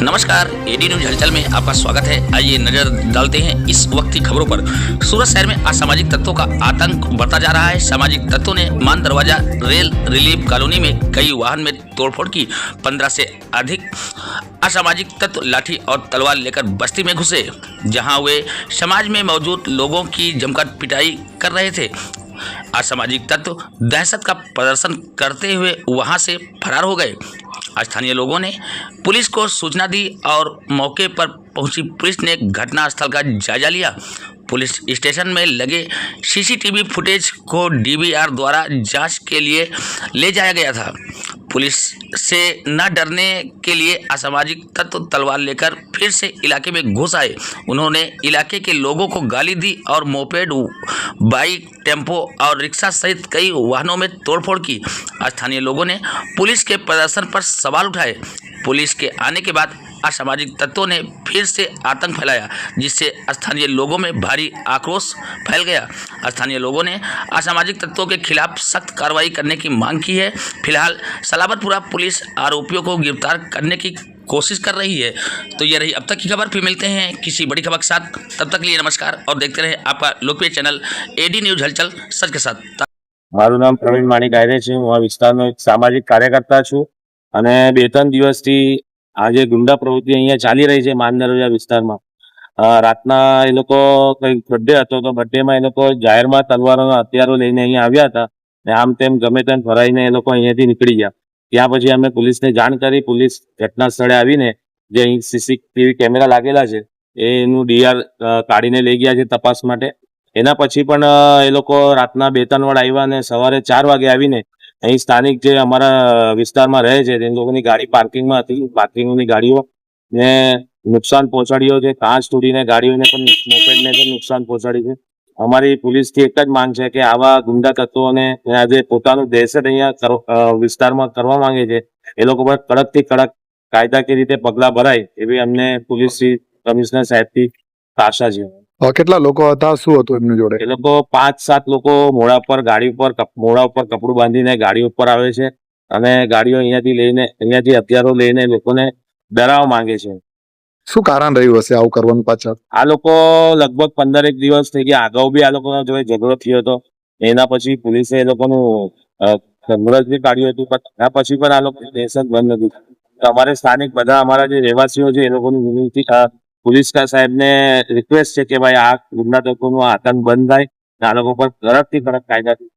नमस्कार, AD news हलचल में आपका स्वागत है। आइए नजर डालते हैं इस वक्त की खबरों पर। सूरत शहर में असामाजिक तत्वों का आतंक बढ़ता जा रहा है। सामाजिक तत्वों ने मान दरवाजा रेल रिलीफ कॉलोनी में कई वाहन में तोड़फोड़ की। 15 से अधिक असामाजिक तत्व लाठी और तलवार लेकर बस्ती में घुसे, जहां वे समाज में मौजूद लोगों की जमकर पिटाई कर रहे थे। असामाजिक तत्व दहशत का प्रदर्शन करते हुए वहां से फरार हो गए। स्थानीय लोगों ने पुलिस को सूचना दी और मौके पर पहुंची पुलिस ने घटनास्थल का जायजा लिया। पुलिस स्टेशन में लगे सीसीटीवी फुटेज को डीवीआर द्वारा जांच के लिए ले जाया गया था। पुलिस से न डरने के लिए असामाजिक तत्व तलवार लेकर फिर से इलाके में घुस आए। उन्होंने इलाके के लोगों को गाली दी और मोपेड, बाइक, टेम्पो और रिक्शा सहित कई वाहनों में तोड़फोड़ की। स्थानीय लोगों ने पुलिस के प्रदर्शन पर सवाल उठाए। पुलिस के आने के बाद असामाजिक तत्वों ने फिर से आतंक फैलाया, जिससे स्थानीय लोगों में भारी आक्रोश फैल गया। स्थानीय लोगों ने असामाजिक तत्वों के खिलाफ सख्त कार्रवाई करने की मांग की है। फिलहाल सलाबतपुरा पुलिस आरोपियों को गिरफ्तार करने की कोशिश कर रही है। तो ये रही अब तक की खबर। फिर मिलते हैं किसी बड़ी खबर के साथ। तब तक के लिए नमस्कार और देखते रहे आपका लोकप्रिय चैनल एडी न्यूज हलचल सच के साथ। મારું નામ પ્રવીણ માણી ગાયરે છે। હું આ વિસ્તારનો એક સામાજિક કાર્યકર્તા છું અને 2-3 દિવસથી આ જે ગુંડા પ્રવૃત્તિ અહીંયા ચાલી રહી છે માનદરવાજા વિસ્તારમાં, રાતના એ લોકો કંઈક બર્થડે હતો તો બર્થડેમાં એ લોકો જાહેરમાં તલવારોના હથિયારો લઈને અહીંયા આવ્યા હતા ને આમ તેમ ગમે તેમ ફરાઈને એ લોકો અહીંયાથી નીકળી ગયા। ત્યાં પછી અમે પોલીસને જાણ કરી। પોલીસ ઘટના સ્થળે આવીને જે અહીં સીસીટીવી કેમેરા લાગેલા છે એનું ડીઆર કાઢીને લઈ ગયા છે તપાસ માટે। એના પછી પણ એ લોકો રાતના 2-3 વાર આવ્યા અને સવારે 4 વાગે આવીને અહીં સ્થાનિક જે અમારા વિસ્તારમાં રહે છે તે લોકોની ગાડી પાર્કિંગમાં હતી, પાર્કિંગની ગાડીઓ ને નુકસાન પહોંચાડ્યો છે। કાચ તોડીને ગાડીઓને પણ, મોપેડને પણ નુકસાન પહોંચાડી છે। અમારી પોલીસથી એક જ માંગ છે કે આવા ગુંડા તત્વોને જે પોતાનું દહેશત અહીંયા વિસ્તારમાં કરવા માંગે છે એ લોકો પર કડકથી કડક કાયદાકીય રીતે પગલાં ભરાય એવી અમને પોલીસ કમિશનર સાહેબથી આશા છે। કેટલા લોકો હતા, શું હતું એમની જોડે? એ લોકો 5-7 લોકો મોડા ઉપર ગાડી ઉપર મોડા ઉપર કપડું બાંધીને ગાડી ઉપર આવે છે અને ગાડીઓ અહીંયાથી હથિયારો લઈને લોકોને ડરાવવા માંગે છે। શું કારણ રહ્યું હશે આવું કરવાનું પાછળ? આ લોકો લગભગ 15-1 દિવસ થઈ ગયા। અગાઉ બી આ લોકોના જોડે ઝઘડો થયો હતો। એના પછી પોલીસે એ લોકોનું મુરત બી કાઢ્યું હતું, પણ એના પછી પણ આ લોકો દહેશત બંધ નથી। અમારે સ્થાનિક બધા અમારા જે રહેવાસીઓ છે એ લોકોની વિનંતી પોલીસ સાહેબને રિક્વેસ્ટ છે કે ભાઈ આ ગુંડા તત્વોનો આતંક બંધ થાય, આ લોકો પર કડકથી કડક કાયદાથી